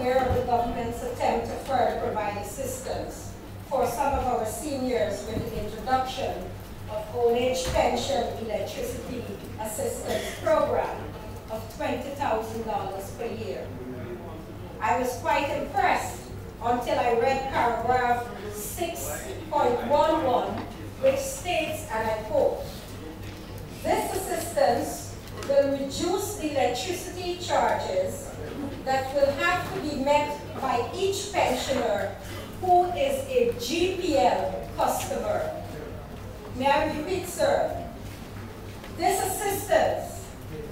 aware of the government's attempt to further provide assistance for some of our seniors with the introduction of old age pension electricity assistance program of $20,000 per year. I was quite impressed until I read paragraph 6.11, which states, and I quote, "This assistance will reduce the electricity charges that will have to be met by each pensioner who is a GPL customer." May I repeat, sir? This assistance,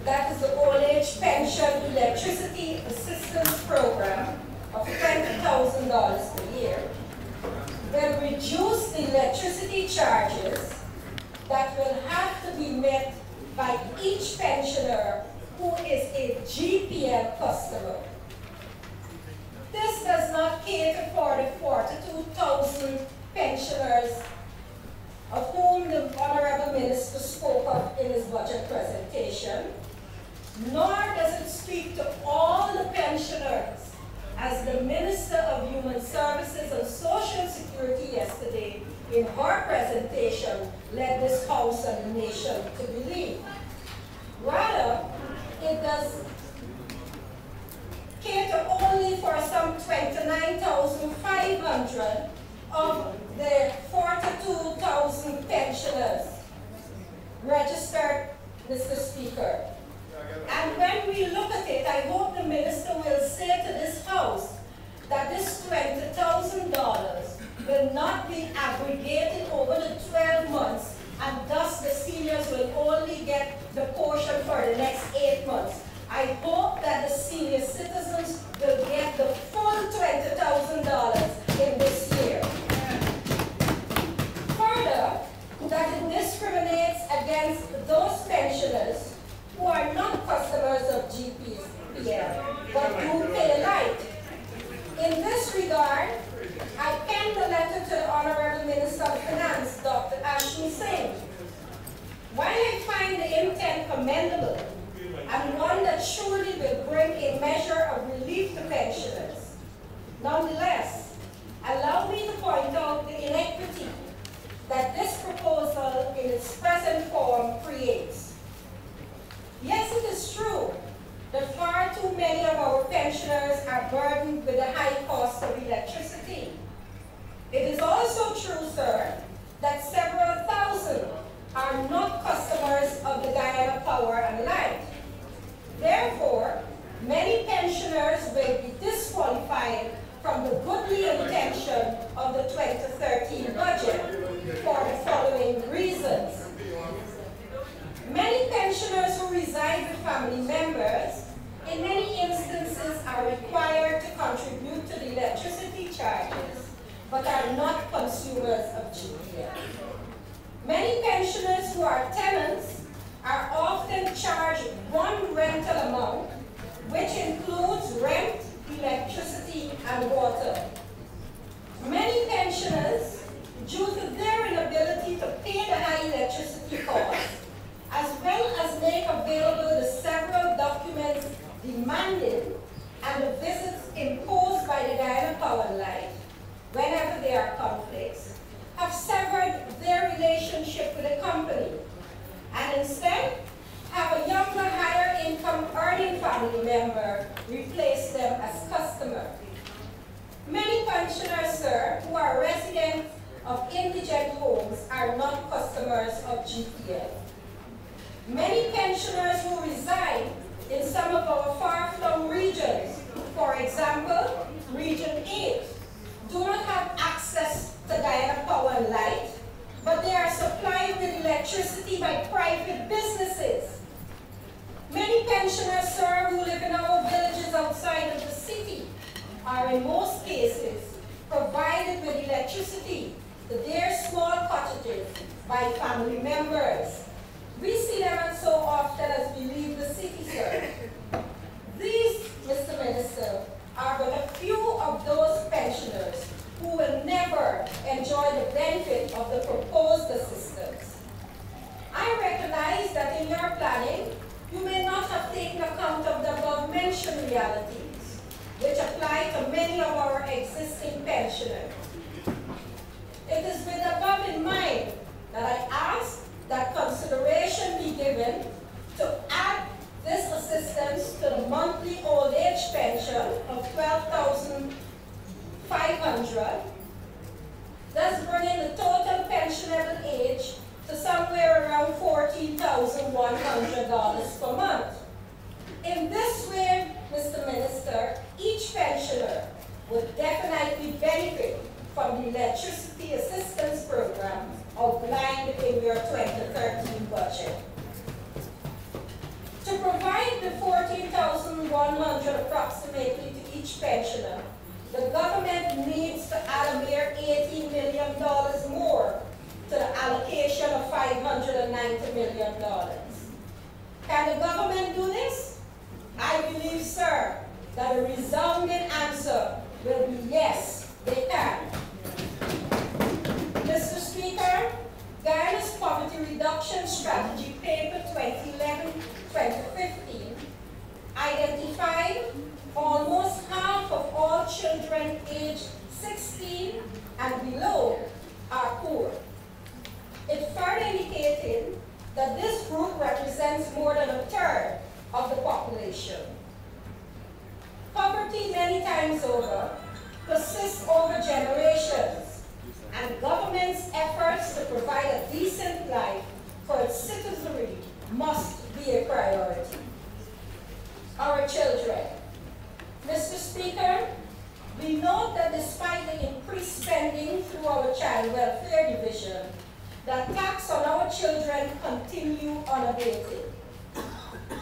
that is the Old Age Pension Electricity Assistance Program of $20,000 per year, will reduce the electricity charges that will have to be met by each pensioner who is a GPL customer. This does not cater for the 42,000 pensioners of whom the Honorable Minister spoke of in his budget presentation, nor does it speak to all the pensioners, as the Minister of Human Services and Social Security yesterday in her presentation led this House and the nation to believe. Rather, it does cater only for some 29,500 of the 42,000 pensioners registered, Mr. Speaker. And when we look at it, I hope the Minister will say to this House that this $20,000 will not be aggregated over the 12 months, and thus the seniors will only get the portion for the next 8 months. I hope that the senior citizens will get the full $20,000 in this year. Further, that it discriminates against those pensioners who are not customers of GPL, but who pay light. In this regard, I penned a letter to the Honorable Minister of Finance, Dr. Ashmi Singh. While I find the intent commendable, and one that surely will bring a measure of relief to pensioners, nonetheless, allow me to point out the inequity that this proposal in its present form creates. Yes, it is true that far too many of our pensioners are burdened with the high cost of electricity. It is also true, sir, that several thousand are not customers of the Guyana Power and Light. Therefore, many pensioners will be disqualified from the goodly intention of the 2013 budget for the following reasons. Many pensioners who reside with family members, in many instances, are required to contribute to the electricity charges, but are not consumers of GPL. Many pensioners who are tenants are often charged one rental amount, which includes rent, electricity, and water. Many pensioners, due to their inability to pay the high electricity costs, as well as make available the several documents demanded and the visits imposed by the Guyana Power and Light, whenever there are conflicts, have severed their relationship with the company, and instead have a younger, higher income earning family member replace them as customer. Many pensioners, sir, who are residents of indigent homes are not customers of GPL. Many pensioners who reside in some of our far-flung regions, for example, Region 8, do not have access to Guyana Power and Light, but they are supplied with electricity by private businesses. Many pensioners, sir, who live in our villages outside of the city are in most cases provided with electricity to their small cottages by family members. We see them so often as we leave the city, sir. These, Mr. Minister, are but a few of those pensioners who will never enjoy the benefit of the proposed assistance. I recognize that in your planning, you may not have taken account of the above-mentioned realities. which apply to many of our existing pensioners. It is with the above in mind that I ask that consideration be given to add this assistance to the monthly old age pension of $12,500, thus bringing the total pensionable age to somewhere around $14,100 per month. In this way, Mr. Minister, each pensioner would definitely benefit from the electricity assistance program outlined in your 2013 budget. To provide the $14,100 approximately to each pensioner, the government needs to add a mere $18 million more to the allocation of $590 million. Can the government do this? I believe, sir, that a resounding answer will be yes, they can. Mr. Speaker, Guyana's Poverty Reduction Strategy Paper 2011-2015 identified almost half of all children aged 16 and below are poor. It further indicated that this group represents more than a third of the population. Poverty many times over persists over generations, and government's efforts to provide a decent life for its citizenry must be a priority. Our children. Mr. Speaker, we note that despite the increased spending through our Child Welfare Division, the attacks on our children continue unabated.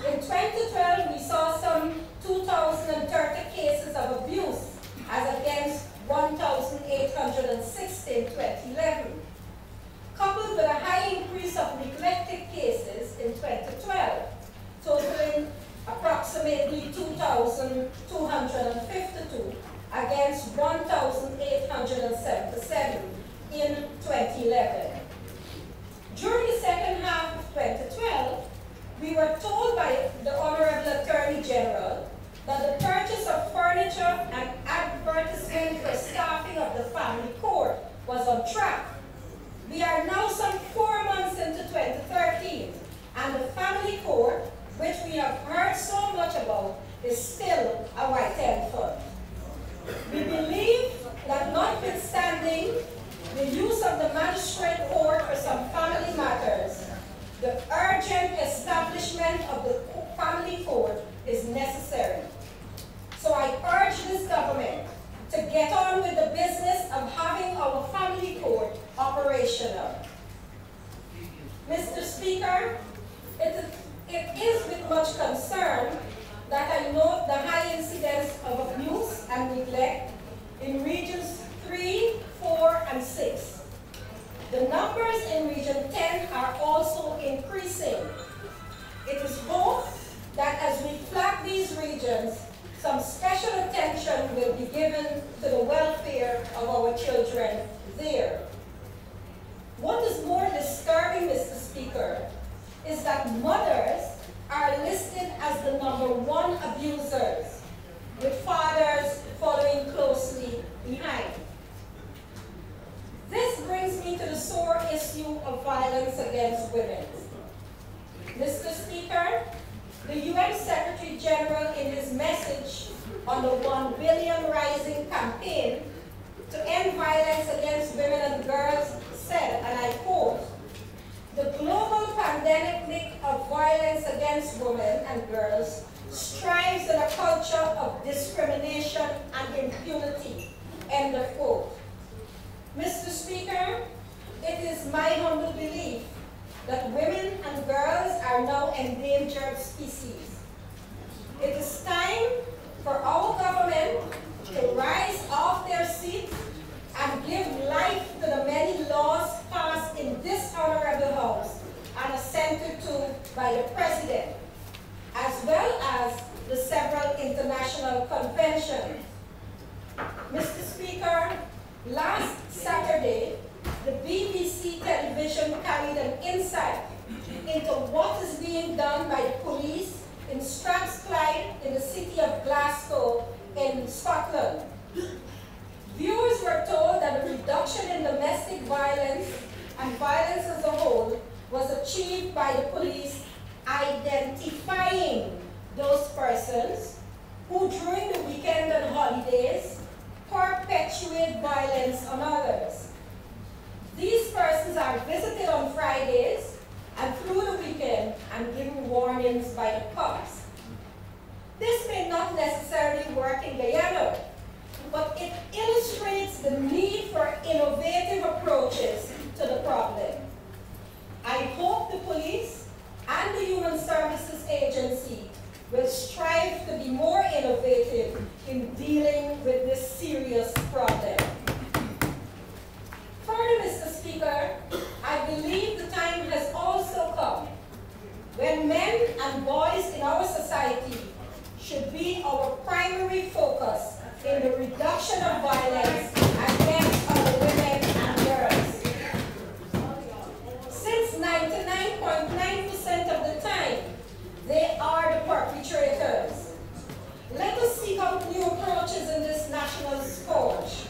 In 2012, we saw some 2,030 cases of abuse as against 1,860 in 2011, coupled with a high increase of neglected cases in 2012, totaling approximately 2,252 against 1,877 in 2011. During the second half of 2012, we were told by the Honorable Attorney General that the purchase of furniture and advertisement for staffing of the family court was on track. We are now some 4 months into 2013, and the family court, which we have heard so much about, is still a white-end foot. We believe that notwithstanding the use of the magistrate court for some family matters, the urgent establishment of the family court is necessary. So I urge this government to get on with the business of having our family court operational. Mr. Speaker, it is with much concern that I note the high incidence of abuse and neglect in regions 3, 4, and 6. The numbers in Region 10 are also increasing. It is hoped that as we flag these regions, some special attention will be given to the welfare of our children there. What is more disturbing, Mr. Speaker, is that mothers are listed as the #1 abusers, with fathers following closely behind. This brings me to the sore issue of violence against women. Mr. Speaker, the UN Secretary General, in his message on the 1 Billion Rising campaign to end violence against women and girls, said, and I quote, "The global pandemic of violence against women and girls strives in a culture of discrimination and impunity," end of quote. Mr. Speaker, it is my humble belief that women and girls are now endangered species. It is time for our government to rise off their seats and give life to the many laws passed in this honorable house and assented to by the President, as well as the several international conventions. Mr. Speaker, last Saturday, the BBC television carried an insight into what is being done by the police in Strathclyde in the city of Glasgow in Scotland. Viewers were told that a reduction in domestic violence and violence as a whole was achieved by the police identifying those persons who during the weekend and holidays perpetuate violence on others. These persons are visited on Fridays and through the weekend and given warnings by the cops. This may not necessarily work in Guyana, but it illustrates the need for innovative approaches to the problem. I hope the police and the Human Services Agency will strive to be more innovative in dealing with this serious problem. Further, Mr. Speaker, I believe the time has also come when men and boys in our society should be our primary focus in the reduction of violence against our women and girls. Since 99.9% of the time, they are the perpetrators. Let us seek out new approaches in this national scourge.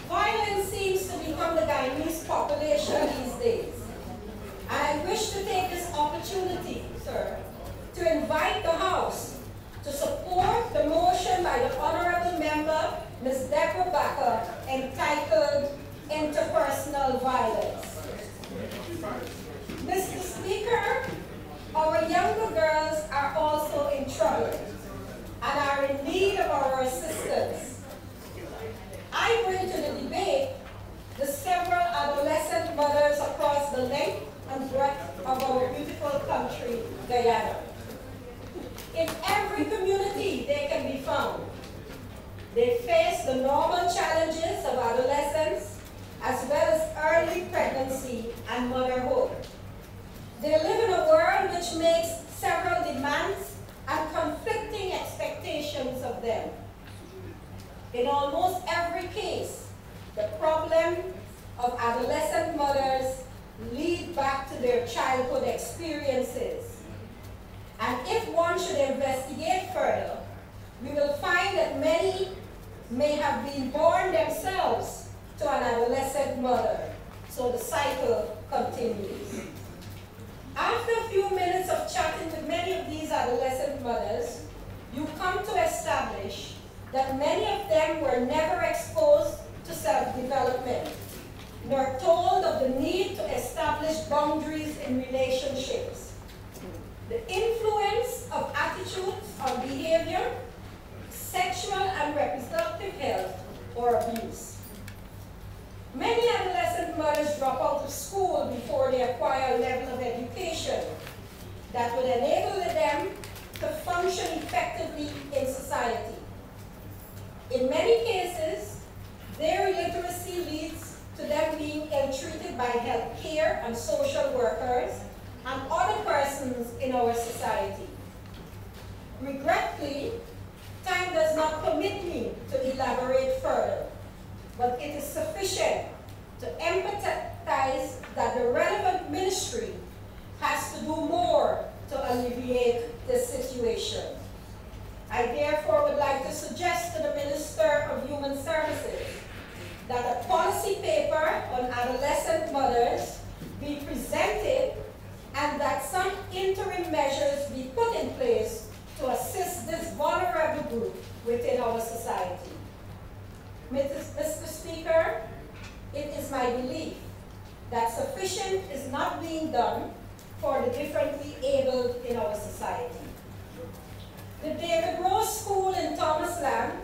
Violence seems to become the Guyanese population these days. I wish to take this opportunity, sir, to invite the House to support the motion by the Honorable Member, Ms. Deborah Backer, entitled Interpersonal Violence. Mr. Speaker, our younger girls are also in trouble and are in need of our assistance. I bring to the debate the several adolescent mothers across the length and breadth of our beautiful country, Guyana. In every community they can be found. They face the normal challenges of adolescence as well as early pregnancy and motherhood. They live in a world which makes several demands and conflicting expectations of them. In almost every case, the problem of adolescent mothers lead back to their childhood experiences. And if one should investigate further, we will find that many may have been born themselves to an adolescent mother, so the cycle continues. After a few minutes of chatting with many of these adolescent mothers, you come to establish that many of them were never exposed to self-development, nor told of the need to establish boundaries in relationships. The influence of attitudes on behavior, sexual and reproductive health, or abuse. Many adolescent mothers drop out of school before they acquire a level of education that would enable them to function effectively in society. In many cases, their illiteracy leads to them being ill-treated by health care and social workers and other persons in our society. Regretfully, time does not permit me to elaborate further, but it is sufficient to empathize that the relevant ministry has to do more to alleviate this situation. I therefore would like to suggest to the Minister of Human Services that a policy paper on adolescent mothers be presented and that some interim measures be put in place to assist this vulnerable group within our society. Mr. Speaker, it is my belief that sufficient is not being done for the differently abled in our society. The David Rose School in Thomas Land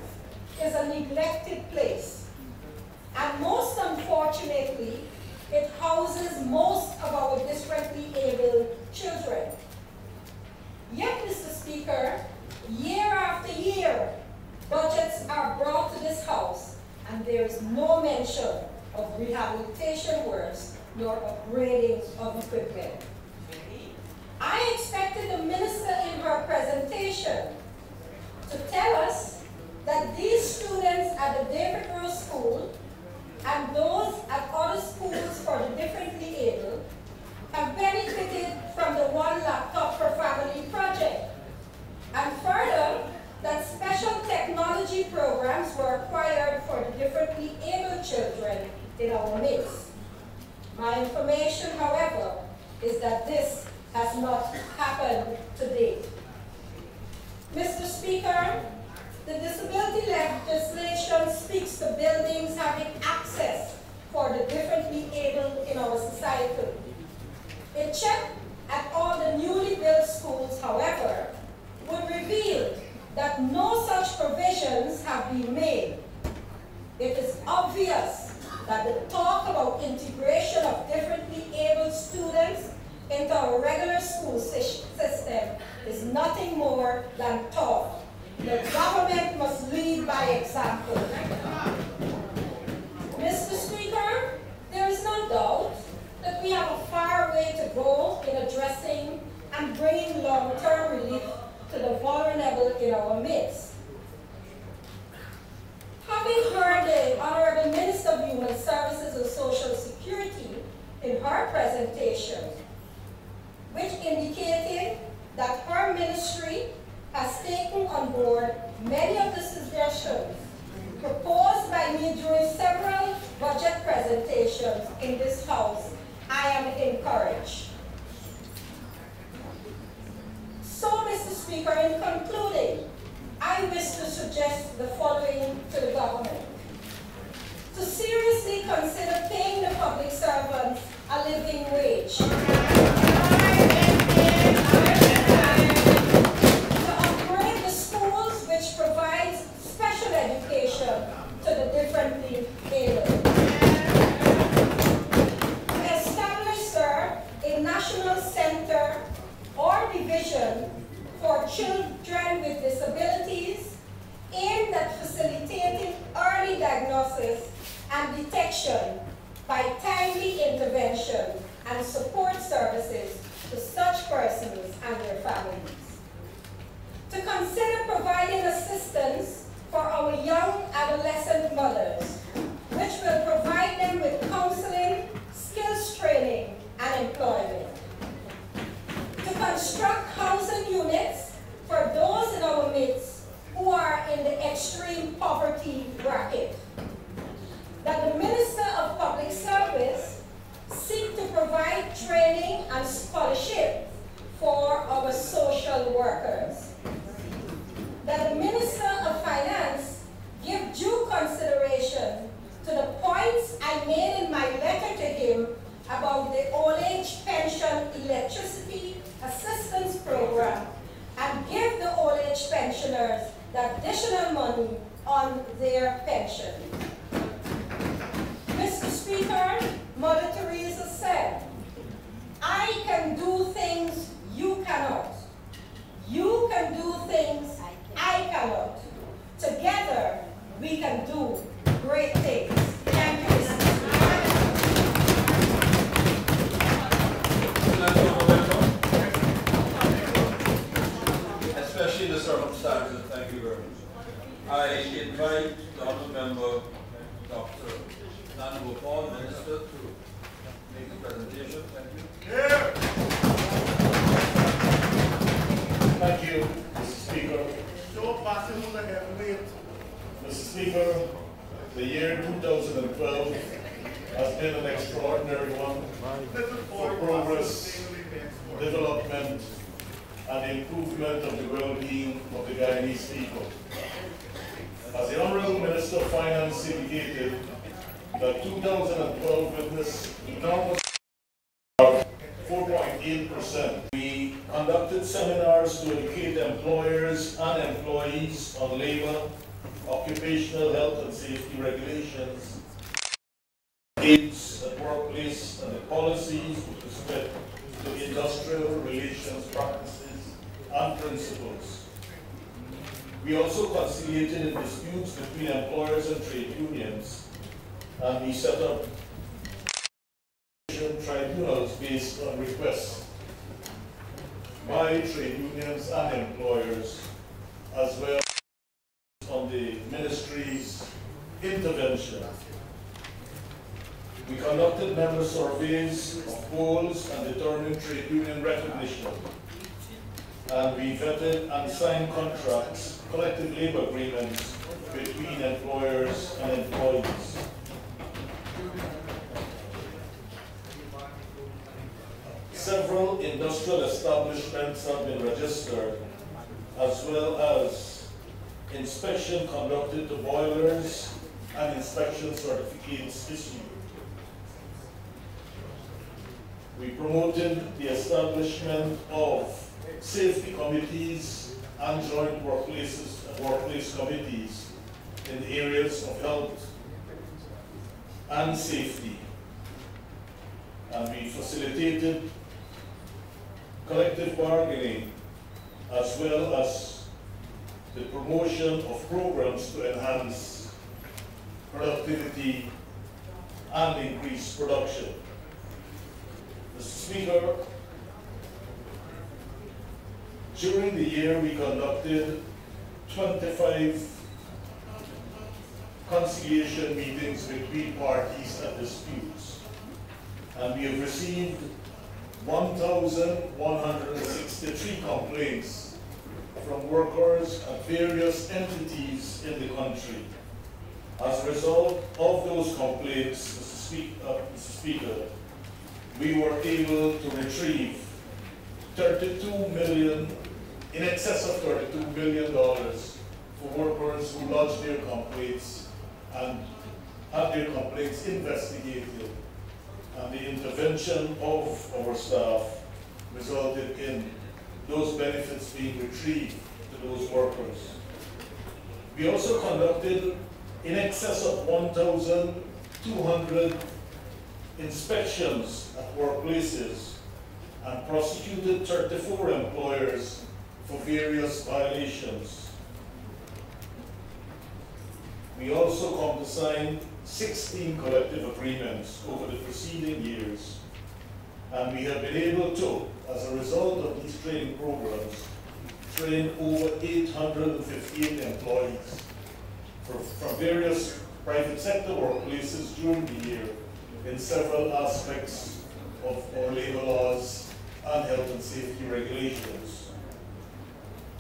is a neglected place, and most unfortunately, it houses most of our differently abled children. Yet, Mr. Speaker, year after year, budgets are brought to this House, and there is no mention of rehabilitation works nor upgrading of equipment. I expected the minister in her presentation to tell us that these students at the David Rose School and those at other schools for the differently able have benefited from the One Laptop per Family project, and further, that special special technology programs were acquired for the differently abled children in our midst. My information, however, is that this has not happened to date. Mr. Speaker, the disability legislation speaks to buildings having access for the differently abled in our society. A check at all the newly built schools, however, would reveal that no such provisions have been made. It is obvious that the talk about integration of differently abled students into our regular school system is nothing more than talk. The government must lead by example. Mr. Speaker, there is no doubt that we have a far way to go in addressing and bringing long-term relief to the vulnerable in our midst. Having heard the Honorable Minister of Human Services and Social Security in her presentation, which indicated that her ministry has taken on board many of the suggestions proposed by me during several budget presentations in this House, I am encouraged. So, Mr. Speaker, in concluding, I wish to suggest the following to the government. To seriously consider paying the public servants a living wage. To upgrade the schools which provides special education to the differently abled. To establish, sir, a national center or division for children with disabilities aimed at facilitating early diagnosis and detection by timely intervention and support services to such persons and their families. To consider providing assistance for our young adolescent mothers, which will provide them with counseling, skills training, and employment. To construct housing units for those in our midst who are in the extreme poverty bracket. That the Minister of Public Service seek to provide training and scholarship for our social workers. That the Minister of Finance give due consideration to the points I made in my letter to him about the old age pension electricity assistance program and give the old age pensioners the additional money on their pension. Mr. Speaker, Mother Teresa said, I can do things you cannot. You can do things I cannot. Together, we can do great things. Thank you, Mr. Especially in the circumstances, thank you very much. I invite the Honourable Member, Dr. Nana Gopal, Minister, to make the presentation. Thank you. Yeah. Thank you, Mr. Speaker. Mr. Speaker, the year 2012 has been an extraordinary one for progress, development, and improvement of the well-being of the Guyanese people. As the Honourable Minister of Finance indicated, that 2012 witnessed enormous 4.8%. We conducted seminars to educate employers and employees on labor, occupational health and safety regulations, aids at workplace, and the policies with respect to industrial relations practices and principles. We also conciliated in disputes between employers and trade unions, and we set up tribunals based on requests by trade unions and employers, as well as on the ministry's intervention. We conducted member surveys of polls and determined trade union recognition. and we vetted and signed contracts, collective labor agreements between employers and employees. Several industrial establishments have been registered, as well as inspection conducted to boilers and inspection certificates issued. We promoted the establishment of safety committees and joint workplace committees in the areas of health and safety. And we facilitated collective bargaining, as well as the promotion of programs to enhance productivity and increase production. Mr. Speaker, during the year we conducted 25 conciliation meetings between parties and disputes, and we have received 1,163 complaints from workers at various entities in the country. As a result of those complaints, Mr. Speaker, we were able to retrieve in excess of $32 million for workers who lodged their complaints and had their complaints investigated. And the intervention of our staff resulted in those benefits being retrieved to those workers. We also conducted in excess of 1,200 inspections at workplaces and prosecuted 34 employers for various violations. We also countersigned 16 collective agreements over the preceding years, and we have been able to, as a result of these training programs, train over 858 employees from various private sector workplaces during the year in several aspects of our labor laws and health and safety regulations.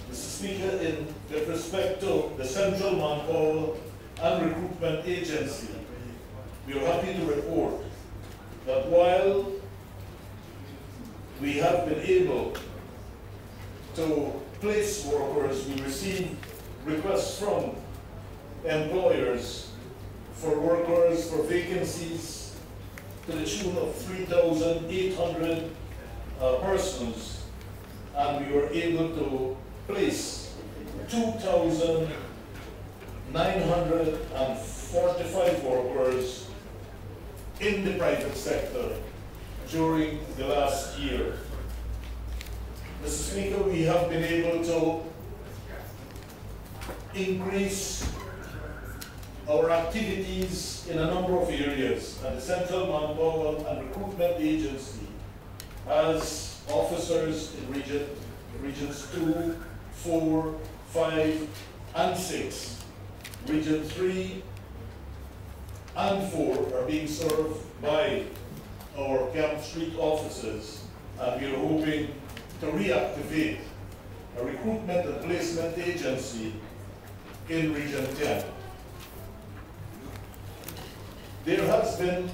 Mr. Speaker, with respect to the Central Manpower and Recruitment Agency, we are happy to report that while we have been able to place workers, we receive requests from employers for workers for vacancies to the tune of 3,800 persons, and we were able to place 2,945 workers in the private sector during the last year. Mr. Speaker, we have been able to increase our activities in a number of areas, and the Central Manpower and Recruitment Agency has officers in regions 2, 4, 5, and 6. Region 3 and 4 are being served by our Camp Street offices, and we are hoping to reactivate a recruitment and placement agency in Region 10. There has been,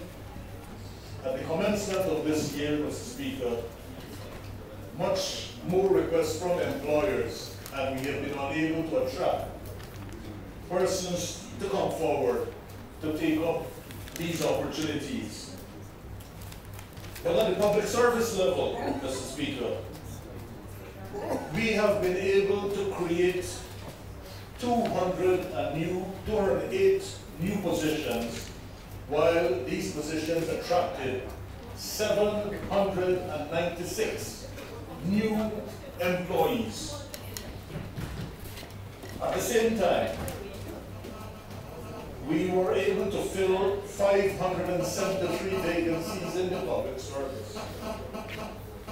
at the commencement of this year, Mr. Speaker, much more requests from employers, and we have been unable to attract persons to come forward to take up these opportunities. But at the public service level, Mr. Speaker, we have been able to create 208 new positions, while these positions attracted 796 new employees. At the same time, we were able to fill 573 vacancies in the public service,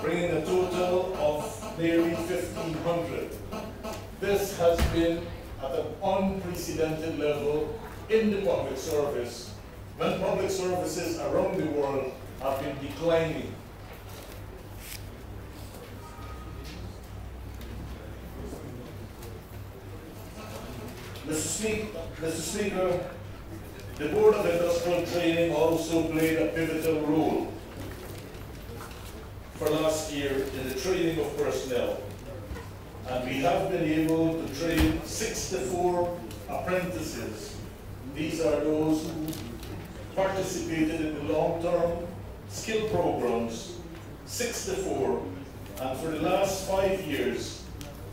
bringing a total of nearly 1,500. This has been at an unprecedented level in the public service, when public services around the world have been declining. Mr. Speaker, the Board of Industrial Training also played a pivotal role for last year in the training of personnel. And we have been able to train 64 apprentices. These are those who participated in the long-term skill programs, 64. And for the last 5 years,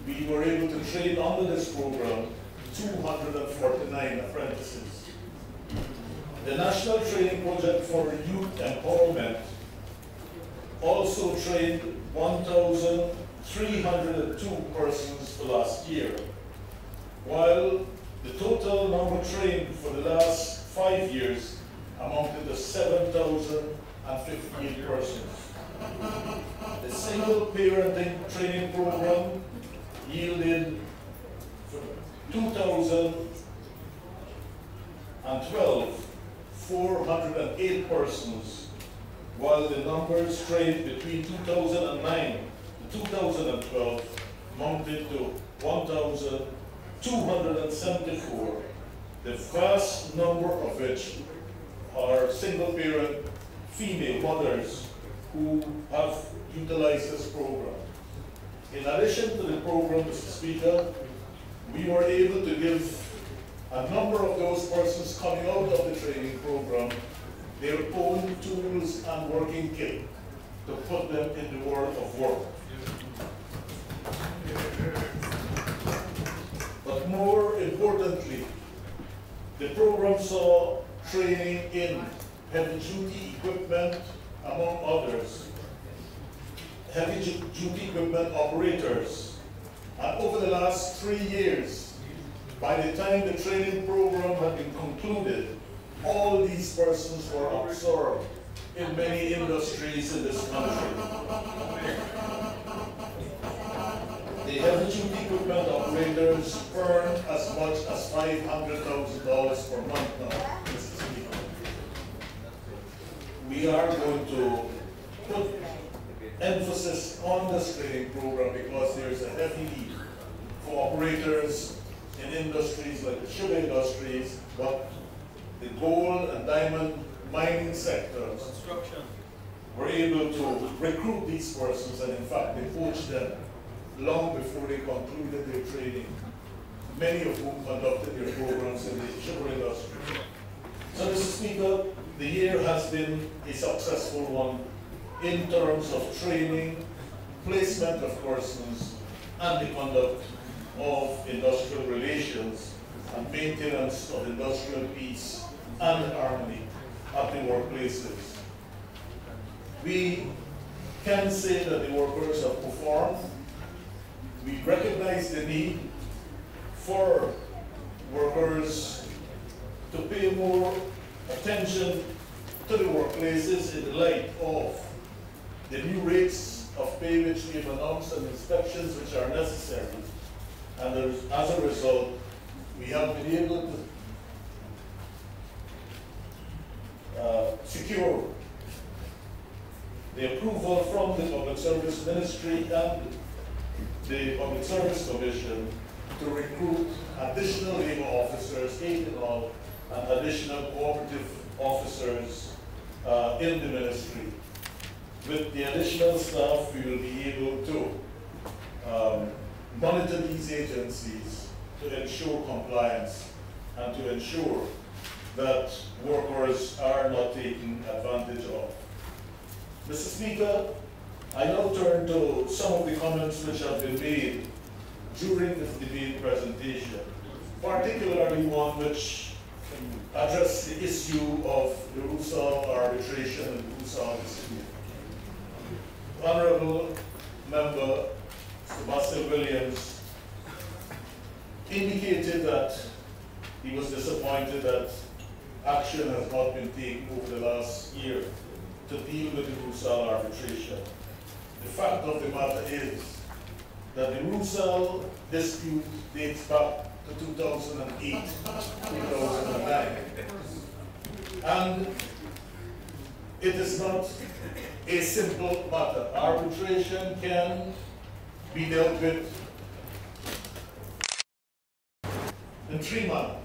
we were able to train under this program 249 apprentices. The National Training Project for Youth Empowerment also trained 1,302 persons for last year, while the total number trained for the last 5 years amounted to 7,058 persons. The single parenting training program yielded 2012 408 persons, while the numbers trained between 2009 to 2012 amounted to 1,274, the vast number of which are single-parent female mothers who have utilized this program. In addition to the program, Mr. Speaker, we were able to give a number of those persons coming out of the training program their own tools and working kit to put them in the world of work. But more importantly, the program saw training in heavy-duty equipment, among others, heavy-duty equipment operators. And over the last 3 years, by the time the training program had been concluded, all these persons were absorbed in many industries in this country. The heavy-duty equipment operators earn as much as $500,000 per month now, Mr. Speaker. We are going to put emphasis on this training program because there's a heavy need for operators in industries like the sugar industries, but the gold and diamond mining sectors were able to recruit these persons, and in fact they poached them long before they concluded their training, many of whom conducted their programs in the sugar industry. So, Mr. Speaker, the year has been a successful one in terms of training, placement of persons, and the conduct of industrial relations and maintenance of industrial peace and harmony at the workplaces. We can say that the workers have performed. We recognize the need for workers to pay more attention to the workplaces in the light of the new rates of pay which we have announced and inspections which are necessary. And as a result, we have been able to secure the approval from the Public Service Ministry and the Public Service Commission to recruit additional labor officers, 8 in all, and additional cooperative officers in the ministry. With the additional staff, we will be able to monitor these agencies to ensure compliance and to ensure that workers are not taken advantage of. Mr. Speaker, I now turn to some of the comments which have been made during this debate presentation, particularly one which addressed the issue of the Rusal arbitration and the Rusal dispute. Honorable Member Sebastian Williams indicated that he was disappointed that action has not been taken over the last year to deal with the Rusal arbitration. The fact of the matter is that the Rusal dispute dates back to 2008, 2009. And it is not a simple matter. Arbitration can be dealt with in 3 manners.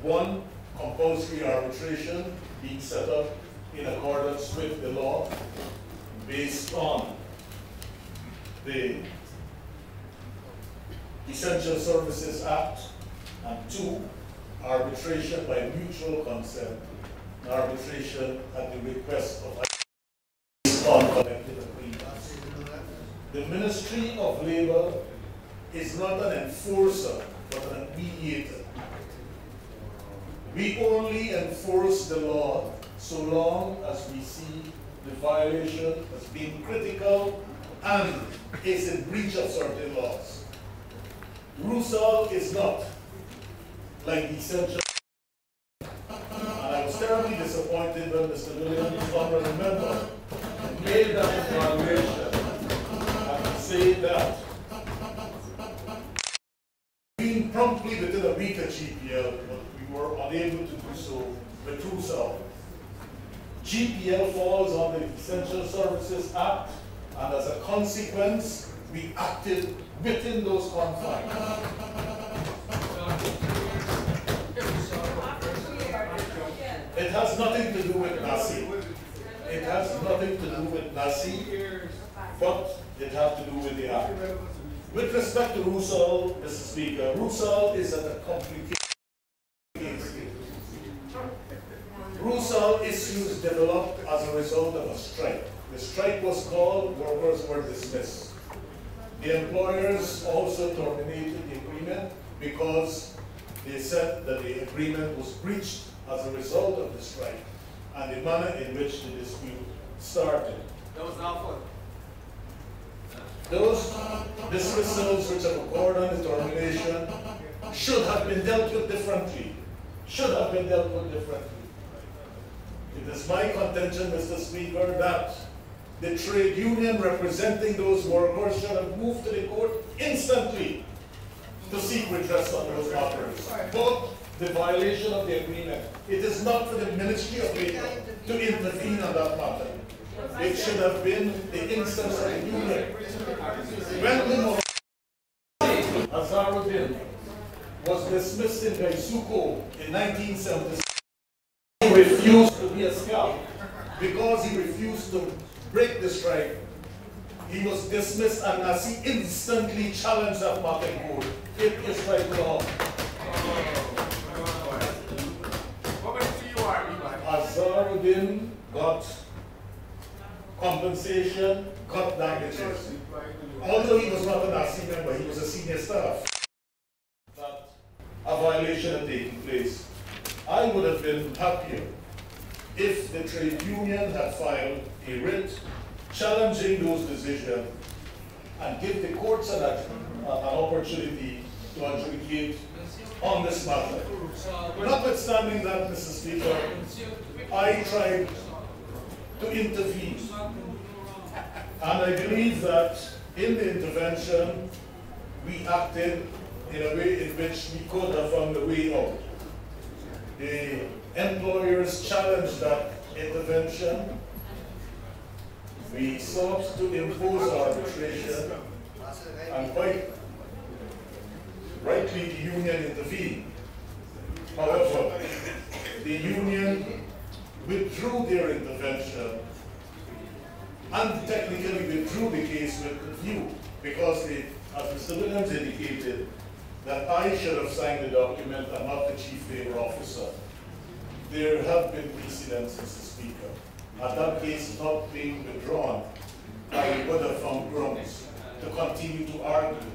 One, compulsory arbitration being set up in accordance with the law based on the Essential Services Act, and 2, arbitration by mutual consent, arbitration at the request of collective agreements. The Ministry of Labor is not an enforcer, but a mediator. We only enforce the law so long as we see the violation as being critical and is in breach of certain laws. RUSAL is not like the Essential. And I was terribly disappointed when Mr. Williams, honorable member, made that evaluation and to say that being promptly within a week of GPL, but we were unable to do so with RUSAL. GPL falls under the Essential Services Act, and as a consequence, we acted within those confines. It has nothing to do with NACI. It has nothing to do with NACI, but it has to do with the Act. With respect to RUSAL, Mr. Speaker, RUSAL is at a complicated case. RUSAL issues developed as a result of a strike. The strike was called, workers were dismissed. The employers also terminated the agreement because they said that the agreement was breached as a result of the strike and the manner in which the dispute started. That was not fun. Those dismissals which have occurred on the termination should have been dealt with differently. Should have been dealt with differently. It is my contention, Mr. Speaker, that the trade union representing those workers should have moved to the court instantly to seek redress on those matters. Both the violation of the agreement. It is not for the Ministry of Labor to intervene on that matter. It should have been the instance of the union. When Azaruddin was dismissed in Gaisuko in 1976, he refused to be a scout because he refused to break the strike. He was dismissed, and NACI instantly challenged that market code. It is strike law. Azaruddin got compensation, got damages. Although he was not a NACI member, he was a senior staff. That a violation had taken place. I would have been happier if the trade union had filed a writ challenging those decisions and give the courts an opportunity to adjudicate on this matter. Notwithstanding that, Mr. Speaker, I tried to intervene. And I believe that in the intervention, we acted in a way in which we could have found a way out. The employers challenged that intervention. We sought to impose arbitration, and quite rightly the union intervened. However, the union withdrew their intervention and technically withdrew the case with review because they, as Mr. Williams indicated, that I should have signed the document and not the chief labor officer. There have been precedents, Mr. Speaker. Had that case not being withdrawn, I would have found grounds to continue to argue.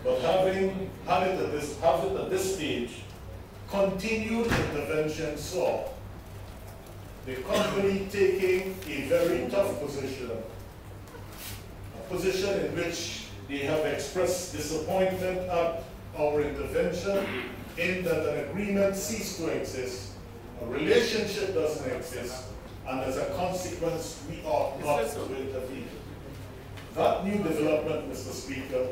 But having it at this stage, continued intervention saw the company taking a very tough position, a position in which they have expressed disappointment at our intervention, in that an agreement ceased to exist, a relationship doesn't exist, and as a consequence, we ought not to intervene. That new development, Mr. Speaker,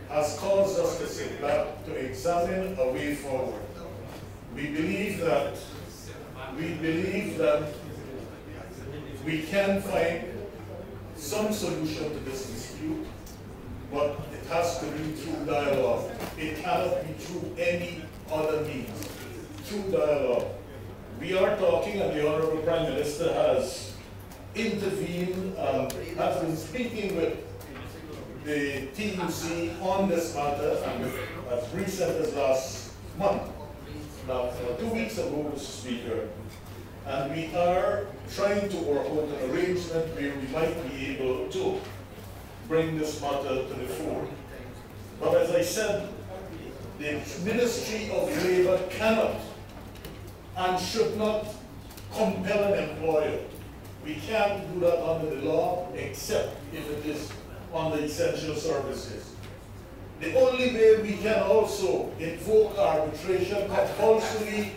has caused us to sit back to examine a way forward. We believe that we can find some solution to this dispute, but it has to be through dialogue. It cannot be through any other means. Through dialogue. We are talking, and the Honorable Prime Minister has intervened and has been speaking with the TUC on this matter, and as recent as last month, now 2 weeks ago, Mr. Speaker, and we are trying to work out an arrangement where we might be able to bring this matter to the fore. But as I said, the Ministry of Labour cannot and should not compel an employer. We can't do that under the law, except if it is under essential services. The only way we can also invoke arbitration compulsory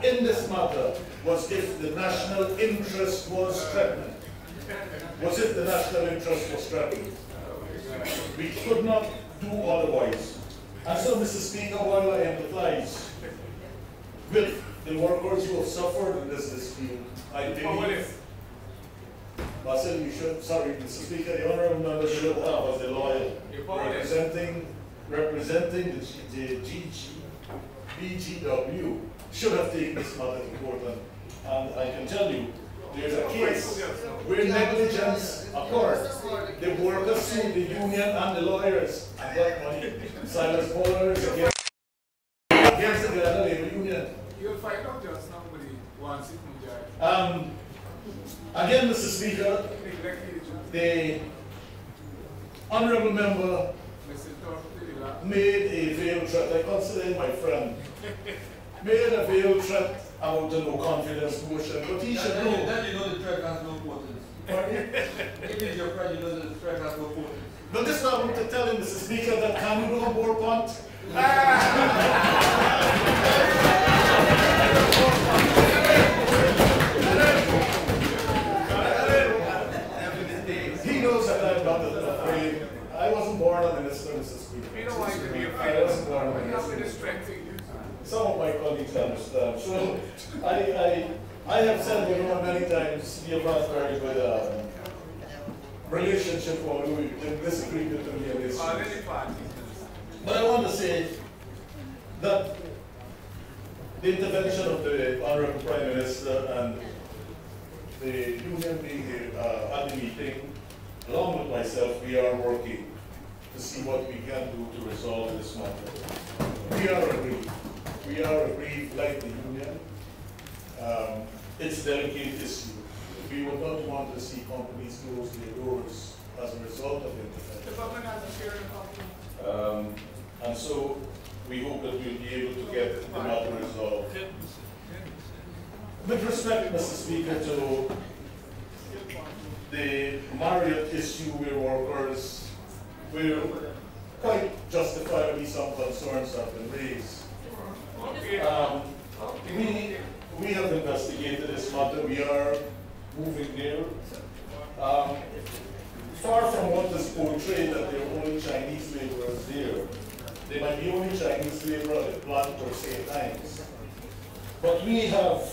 in this matter was if the national interest was threatened. Was if the national interest was threatened. We could not do otherwise. And so, Mr. Speaker, while I empathize with the workers who have suffered in this dispute, I believe, Marcel, you should, sorry, Mr. Speaker, the Honourable Member should have, as a lawyer, representing the BGW, should have taken this matter to court. And I can tell you, there's a case where negligence occurred. The workers sued the union and the lawyers and got money. Silas Pollard against the Ghana Labour Union. You'll find out just nobody wants it in judge. Again, Mr. Speaker, the Honourable Member made a veiled threat. I consider him my friend. Made a veiled threat about the no confidence motion, but he should know. Then you know the threat has no importance. If it's your friend, you know the threat has no importance. But this is what I want to tell him, Mr. Speaker, that can you do more punt? He knows that I'm not afraid. I wasn't born a minister, Mr. Speaker. We don't want you to be afraid. I wasn't born a minister. Some of my colleagues understand. So I have said, you know, many times, we have had very good relationship, although we disagree with me on this. But I want to say that the intervention of the Honourable Prime Minister and the union being here at the meeting, along with myself, we are working to see what we can do to resolve this matter. We are agreed. We are agreed, like the union. It's a delicate issue. We would not want to see companies close their doors as a result of intervention. The government has a share in company. And so we hope that we'll be able to get the matter resolved. With respect, Mr. Speaker, to the Marriott issue where workers will quite justifiably some concerns have been raised. We have investigated this matter. We are moving there. Far from what is portrayed that there are only Chinese laborers there. There might be only Chinese labor at the plant per se times. But we have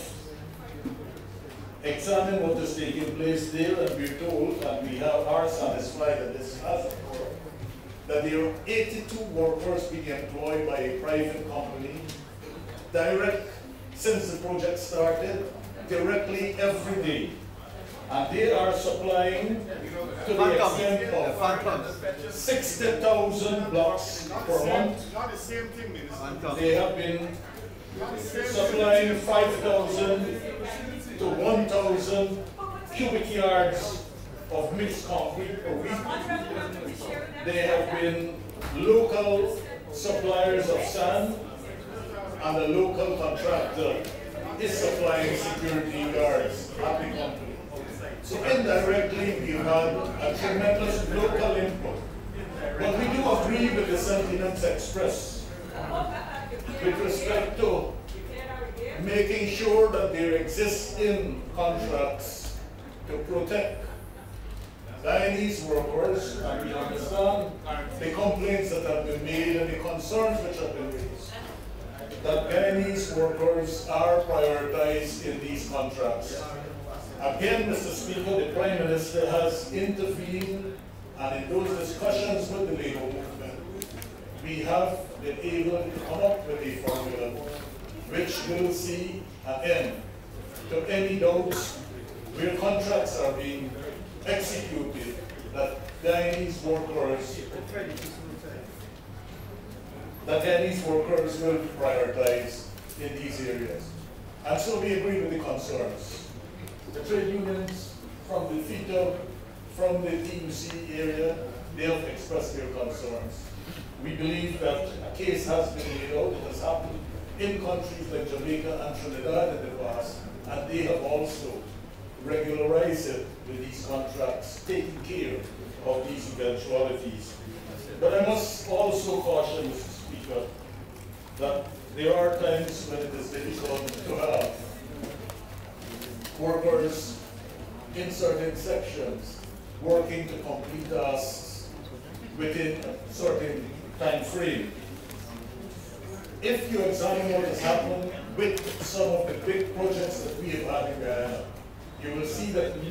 examined what is taking place there, and we're told, and we are satisfied that this has occurred, that there are 82 workers being employed by a private company, direct, since the project started, directly every day. And they are supplying to the extent of 60,000 blocks per month. Not the same thing, Minister. They have been supplying 5,000 to 1,000 cubic yards of mixed concrete per week. They have been local suppliers of sand, and the local contractor is supplying security guards at the company. So indirectly, we had a tremendous local input. But we do agree with the sentiments expressed with respect to making sure that there existing contracts to protect Guyanese workers, and we understand the complaints that have been made and the concerns which have been raised, that Guyanese workers are prioritized in these contracts. Again, Mr. Speaker, the Prime Minister has intervened, and in those discussions with the labour movement, we have been able to come up with a formula which will see an end to any doubts where contracts are being executed that Guyanese workers will prioritize in these areas. And so we agree with the concerns. The trade unions from the FITA, from the TUC area, they have expressed their concerns. We believe that a case has been made out. It has happened in countries like Jamaica and Trinidad in the past, and they have also regularized it with these contracts, taking care of these eventualities. But I must also caution, Mr. Speaker, that there are times when it is difficult to have workers in certain sections working to complete tasks within a certain time frame. If you examine what has happened with some of the big projects that we have had in Guyana, you will see that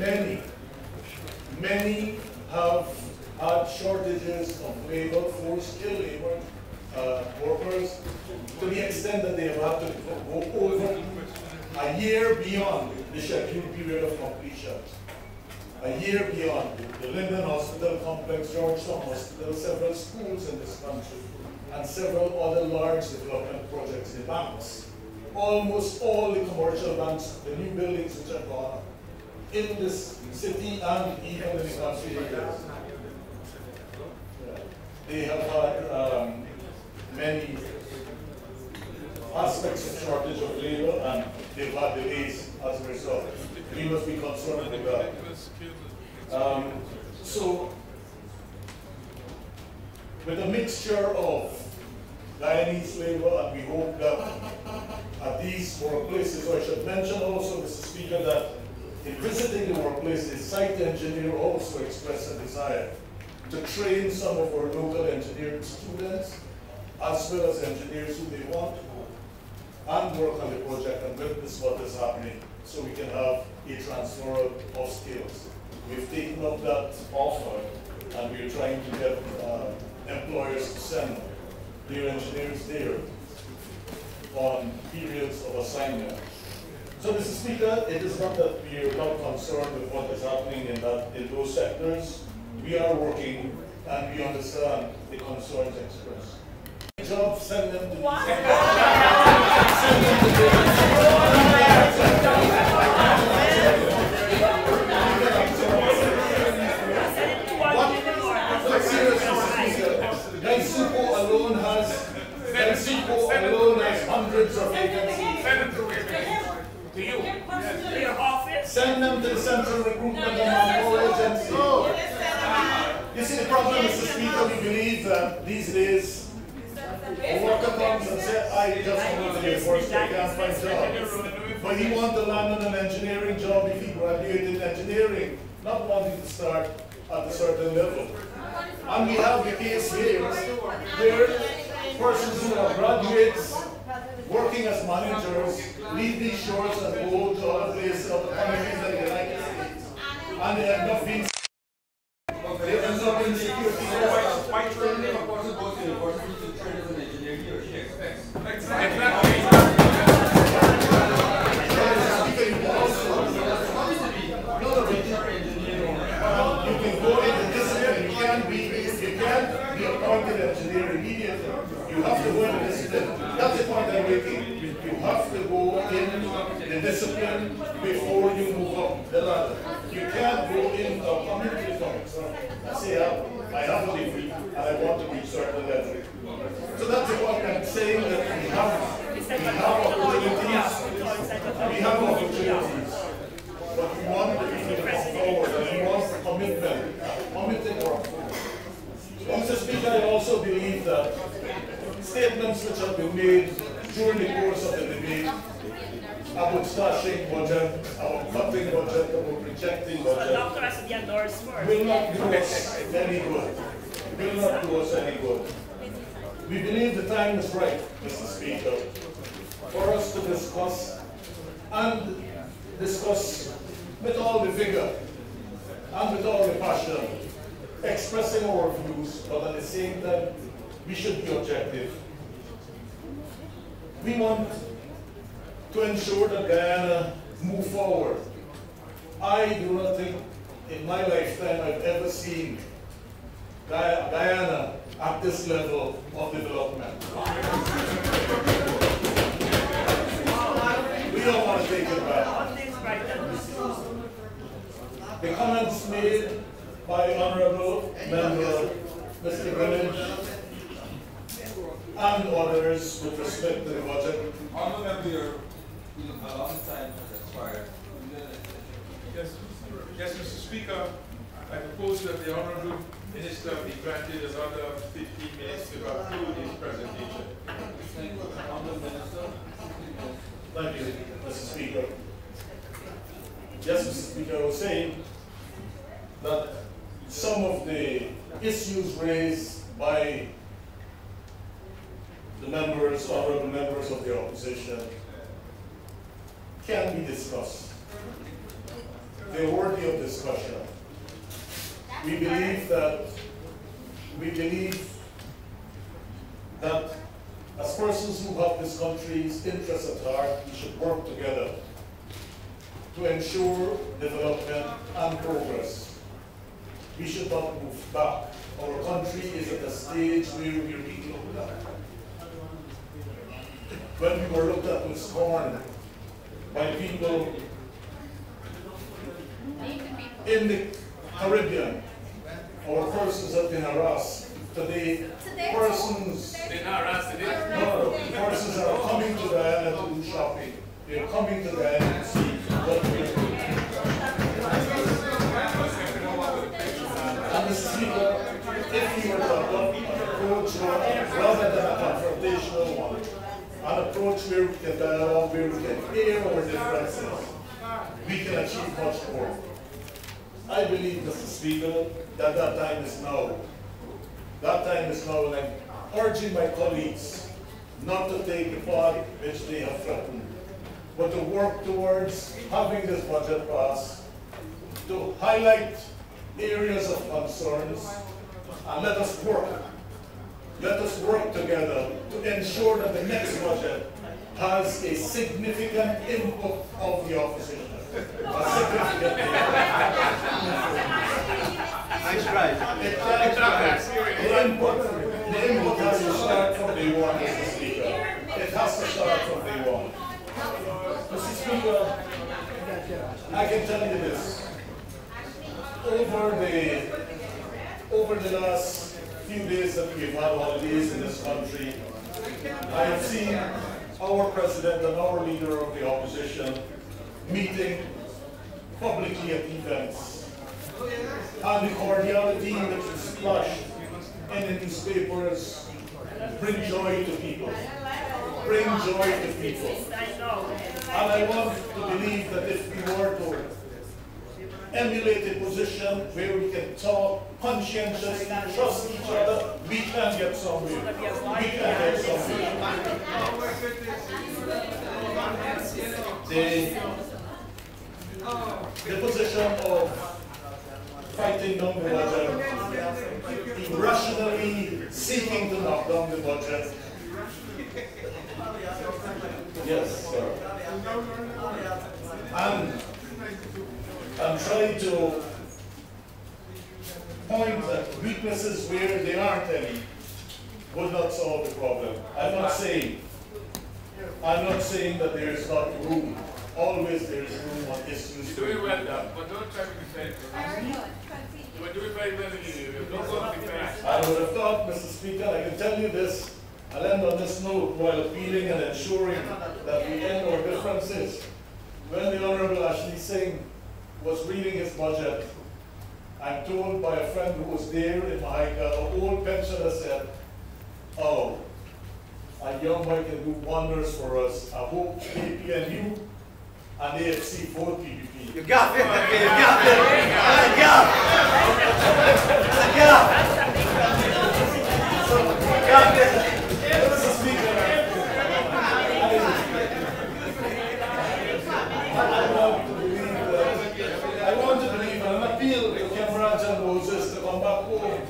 many have had shortages of labor, skilled labor, workers, to the extent that they have had to go over a year beyond the scheduled period of completion. A year beyond. The Linden Hospital Complex, Georgetown Hospital, several schools in this country, and several other large development projects in banks. Almost all the commercial banks, the new buildings which are gone up in this city and even in the country areas, they have had many aspects of shortage of labor, and they've had delays as a result. We must be concerned with that. So, with a mixture of Guyanese labor, and we hope that at these workplaces, I should mention also, Mr. Speaker, that in visiting the workplace, the site engineer also expressed a desire to train some of our local engineering students, as well as engineers who they want to go and work on the project and witness what is happening, so we can have a transfer of skills. We've taken up that offer, and we're trying to get employers to send their engineers there on periods of assignment. So, Mr. Speaker, it is not that we are not concerned with what is happening in those sectors. We are working, and we understand the concerns expressed. Job, send them to Guyanese alone has hundreds of vacancies. To you. To your office? Send them to the Central Recruitment and Manpower Agency. You see, the problem, Mr. Speaker, we believe that these days a worker comes and says, I just want to get work, I can't find jobs. But he wants to land on an engineering job if he graduated in engineering, not wanting to start at a certain level. And we have the case here where persons who are graduates working as managers leave these shores and go to other places, other countries in the United States, and they end up being security. Why train if a person goes to university to train as an engineer, he or she expects? You can go into discipline. You can't be appointed engineer immediately. You have to go into discipline. That's the point I'm making. You have to go in the discipline before you move up the ladder. You can't go in a community comics and say, I have a degree and I want to reach certain level. So that's the point I'm saying, that we have opportunities. We have opportunities. But we want the people to come forward, and we want committed workforce. Mr. Speaker, I also believe that statements which have been made during the course of the debate about slashing budget, about cutting budget, about rejecting budget, will not do us any good. Will not do us any good. We believe the time is right, Mr. Speaker, for us to discuss with all the vigor and with all the passion, expressing our views, but at the same time we should be objective. We want to ensure that Guyana move forward. I do not think in my lifetime I've ever seen Guyana at this level of development. We don't want to take it back. The comments made by Honorable Member Mr. Greenwich and others with respect to the budget. Honorable Member, a long time has expired. Yes, Mr. Speaker, I propose that the Honorable Minister be granted another 15 minutes to conclude his presentation. Honorable Minister. Thank you, Mr. Speaker. Yes, Mr. Speaker, I was saying that some of the issues raised by the members, honorable members of the opposition, can be discussed. They're worthy of discussion. We believe that as persons who have this country's interests at heart, we should work together to ensure development and progress. We should not move back. Our country is at a stage where we are being looked at. When we were looked at with scorn by people in the Caribbean, our persons have been harassed. Today, persons are coming to Guyana to do shopping. They're coming to Guyana to see what we're doing. And Mr. Speaker, if we were to adopt an approach rather than a confrontational one, an approach where we can dialogue, where we can air our differences, we can achieve much more. I believe, Mr. Speaker, that that time is now. That time is now, and I'm urging my colleagues not to take the path which they have threatened, but to work towards having this budget passed, to highlight areas of concerns, and let us work together to ensure that the next budget has a significant input of the opposition. A significant input. Nice try. The input has to start from day one, Mr. Speaker. It has to start from day one. Mr. Speaker, I can tell you this. Over the last few days that we've had holidays in this country, I have seen our president and our leader of the opposition meeting publicly at events. And the cordiality which was splashed in the newspapers bring joy to people. Bring joy to people. And I want to believe that if we were to emulate a position where we can talk conscientiously, trust each other, we can get somewhere. We can get somewhere. The position of fighting down the budget, irrationally seeking to knock down the budget. Yes, sir. And I'm trying to point at weaknesses where there aren't any would not solve the problem. I'm not saying that there is not room. Always there is room on issues. You're doing well, but don't try to defend. You were doing very well. Don't go to defend. I would have thought, Mr. Speaker, I can tell you this, I'll end on this note while appealing and ensuring that we end our differences. When the Honorable Ashley Singh was reading his budget, I'm told by a friend who was there in Mahika, an old pensioner said, "Oh, a young boy can do wonders for us. I hope KPNU and AFC vote PPP." You got it. You got it. You got it. Mr. Speaker, I want to believe and appeal to Cameron and Moses to come back home.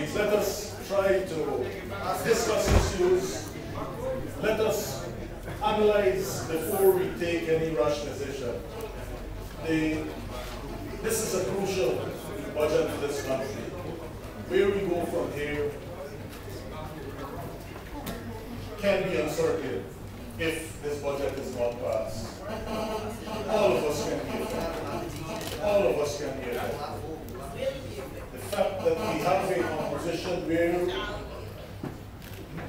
please let us try to discuss issues. Let us analyze before we take any rash decision. This is a crucial budget for this country. Where we go from here can be uncertain if this budget is not passed. All of us can be affected. All of us can be affected. The fact that we have a composition where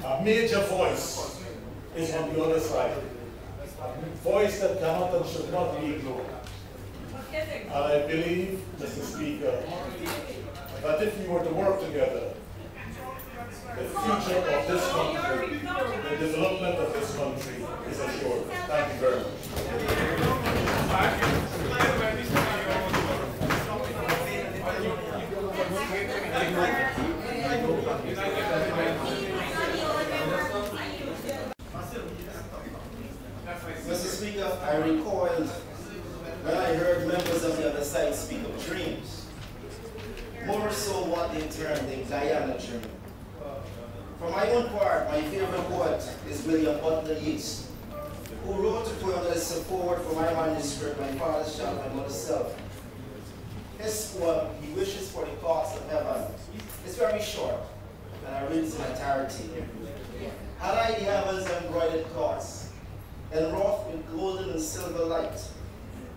a major voice is on the other side. Voice that cannot and should not be ignored. And I believe, Mr. Speaker, that if we were to work together, the future of this country, the development of this country is assured. Thank you very much. Mr. Speaker, I recall when I heard members of the other side speak of dreams, more so what they term the Guyana dream. For my own part, my favorite poet is William Butler Yeats, who wrote a poem that is support for my manuscript, My Father's Child, My Mother's Self. His poem, he wishes for the thoughts of heaven. It's very short, and I read it in entirety. Had I the heavens embroidered cloths, enwrought with golden and silver light,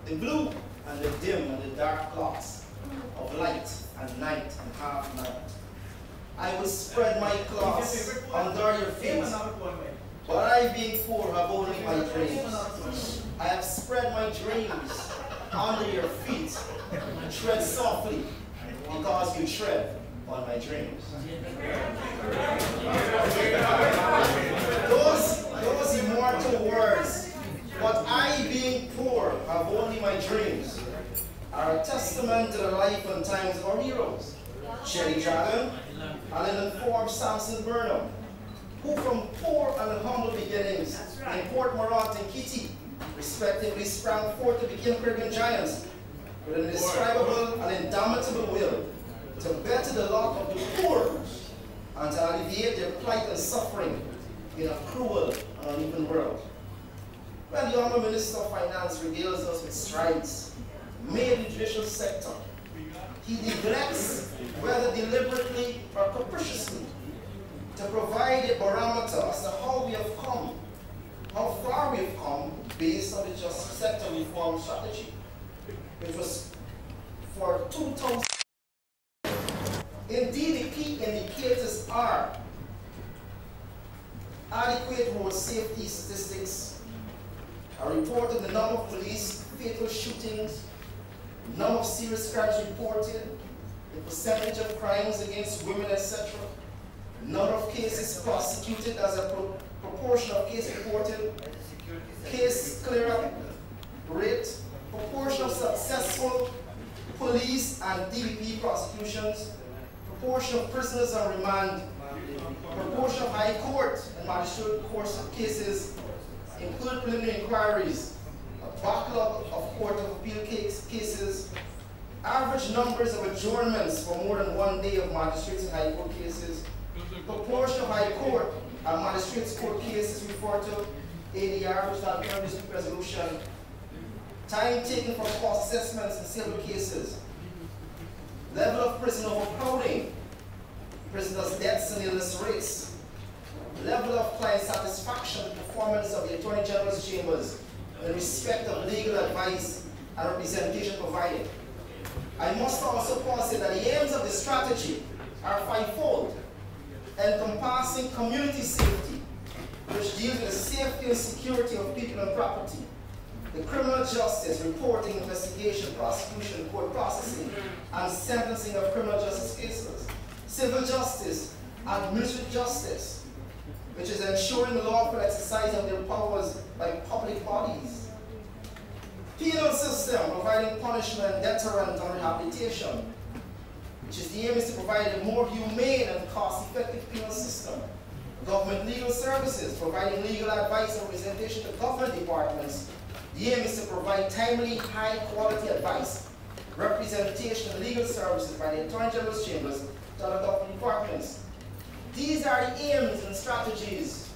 the blue and the dim and the dark cloths of light and night and half night, I would spread my cloths under your feet, but I being poor have only my dreams. I have spread my dreams under your feet. Tread softly, because you tread on my dreams. Those immortal words, but I being poor have only my dreams, are a testament to the life and times of our heroes, Cherry Dragon and an informed Samson Burnham, who from poor and humble beginnings in Port Morant and Kitty, respectively sprang forth to become Caribbean giants, with an indescribable and indomitable will to better the lot of the poor and to alleviate their plight and suffering in a cruel and uneven world. When the Honourable Minister of Finance regales us with strides made in the judicial sector, he neglects, whether deliberately or capriciously, to provide a barometer as to how we have come, how far we have come based on the justice sector reform strategy, which was for 2000. Indeed, the key indicators are adequate road safety statistics, a report of the number of police fatal shootings, number of serious crimes reported, the percentage of crimes against women, etc., number of cases prosecuted as a proportion of cases reported, case clear-up rate, proportion of successful police and DPP prosecutions, proportion of prisoners on remand, proportion of high court and magistrate court cases, including preliminary inquiries, a backlog of court of appeal cases, average numbers of adjournments for more than 1 day of magistrates and high court cases, proportion of high court and magistrates court cases referred to ADR, which is Alternative Dispute Resolution, time taken for cost assessments in civil cases, level of prison overcrowding, prisoners' deaths and illness rates, level of client satisfaction with performance of the Attorney General's chambers in respect of legal advice and representation provided. I must also posit that the aims of the strategy are fivefold, encompassing community safety, which deals with the safety and security of people and property, the criminal justice, reporting, investigation, prosecution, court processing, and sentencing of criminal justice cases, civil justice, administrative justice, which is ensuring the lawful exercise of their powers by public bodies, penal system, providing punishment, deterrent, and rehabilitation, which is the aim is to provide a more humane and cost-effective penal system, government legal services, providing legal advice and representation to government departments. The aim is to provide timely, high-quality advice, representation, and legal services by the Attorney General's chambers to other government departments. These are the aims and strategies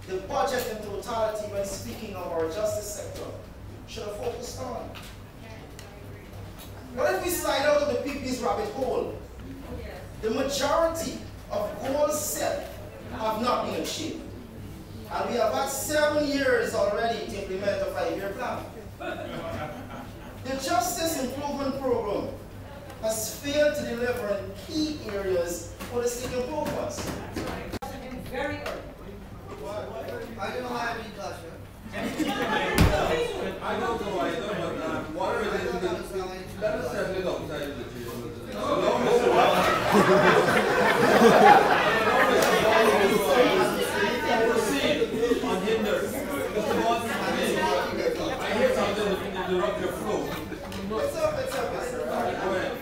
the budget in totality, when speaking of our justice sector, should have focused on. But if we slide out of the PP's rabbit hole, the majority of goals set have not been achieved. And we have had 7 years already to implement a 5-year plan. The Justice Improvement Program has failed to deliver in key areas for the state improvements. Very early. I don't know how I read that, I don't know either, but what are the let us settle it outside of the tree. Proceed unhindered. Mr. Watson, I hear something to interrupt your flow. It's up, sir. Go ahead.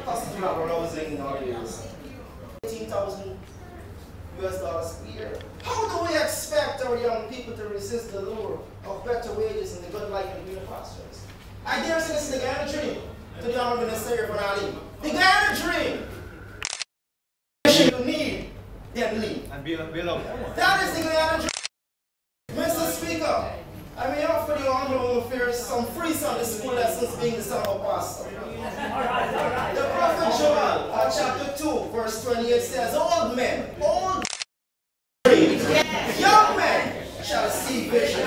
Constitutional arousing in our years. $18,000 per year. How do we expect our young people to resist the lure of better wages and the good life in greener pastures? I dare say this is the Guyana dream to the Honorable Minister of Ali. The Guyana dream! You need, then leave. And build up. That is the Guyana dream. Mr. Speaker, I may offer the Honorable Affairs some free Sunday school lessons being the son of a pastor. The Prophet Joel, chapter 2, verse 28 says, old men, young men shall see vision.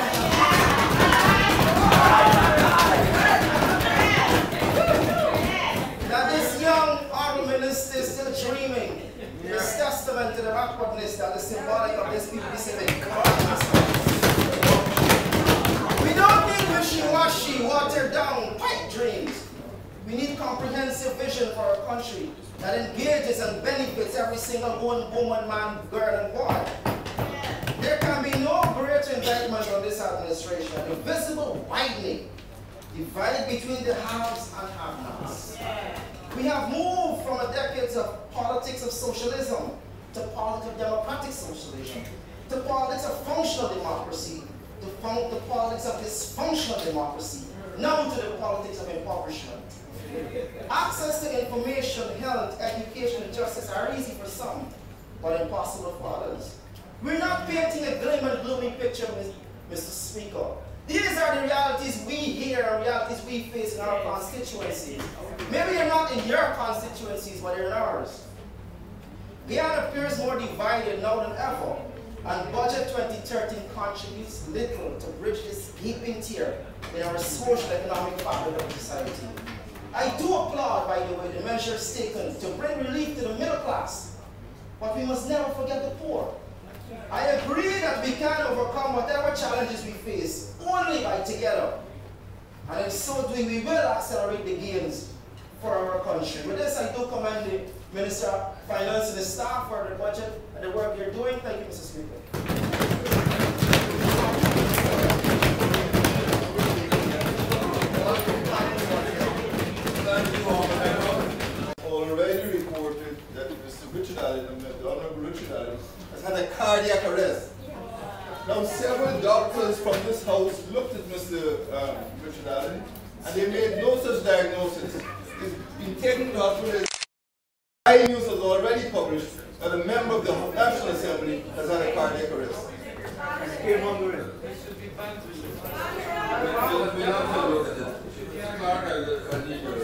Now this young honorable minister is still dreaming. Is testament to the backwardness that is symbolic of this people civic. We don't need wishy-washy, watered down pipe dreams. We need comprehensive vision for our country that engages and benefits every single woman, man, girl, and boy. There can be no greater indictment on this administration, a visible widening, divided between the haves and have-nots. We have moved from a decade of politics of socialism to politics of democratic socialism, to politics of functional democracy, to politics of dysfunctional democracy, now to the politics of impoverishment. Access to information, health, education, and justice are easy for some, but impossible for others. We're not painting a glim and gloomy picture, Mr. Speaker. These are the realities we hear and realities we face in our constituencies. Maybe they're not in your constituencies, but they're in ours. Guyana appears more divided now than ever, and Budget 2013 contributes little to bridge this gaping tear in our social economic fabric of society. I do applaud, by the way, the measures taken to bring relief to the middle class, but we must never forget the poor. I agree that we can overcome whatever challenges we face only by together. And in so doing, we will accelerate the gains for our country. With this, I do commend the Minister of Finance and the staff for the budget and the work they're doing. Thank you, Mr. Speaker. Already reported that Mr. Richard Allen, the Honorable Richard Allen, has had a cardiac arrest. Now, several doctors from this house looked at Mr. Richard Allen, and they made no such diagnosis. He's been taken to hospital. News has already published that a member of the National Assembly has had a cardiac arrest. Clark, I need your